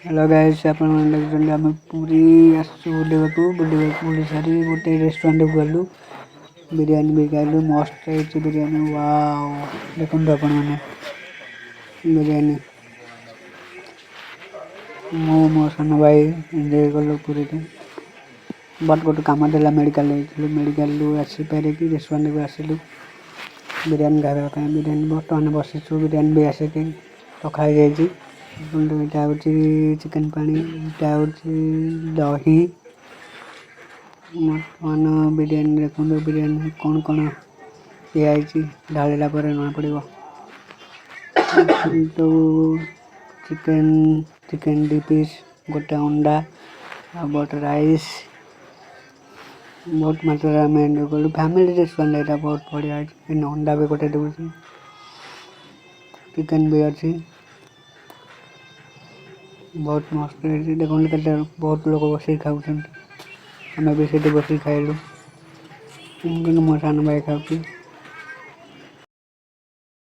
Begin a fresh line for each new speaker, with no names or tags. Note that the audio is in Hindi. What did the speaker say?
हेलो गाइस आप आम पूरी बुली सारी गोटे रेस्टोरेंट को गलु बिरियानी भी खाइलु मस्त है बिरियानी वाओ देखो आपण मैंने बिरियानी मो सान भाई एंजॉय कलु पूरी बट गोटे कम देला मेडिकल आसपारे कि रेस्टोरेंट को आसलु बिरियानी खावा बिरियानी बर्तमान बसीचु बिरियानी भी आसिक रखाई जाइए यहाँ हूँ चिकेन पानी यहाँ हूँ दही बर्तमान बिरियानी देखो बिरियानी कौन कौन दिखाई ढाला जना पड़ तो चिकेन चिकेन 2 पीस गोटे अंडा बट राइस बहुत मात्रा में एंजॉय कलु फैमिली रेस्टोरेंट यहाँ बहुत बढ़िया है अंडा भी गोटे दूँ चिकेन भी अच्छी बहुत मस्त देखो के बहुत लोग बस खाऊँ आम भी बस खाइलु मो सान भाई खाऊ।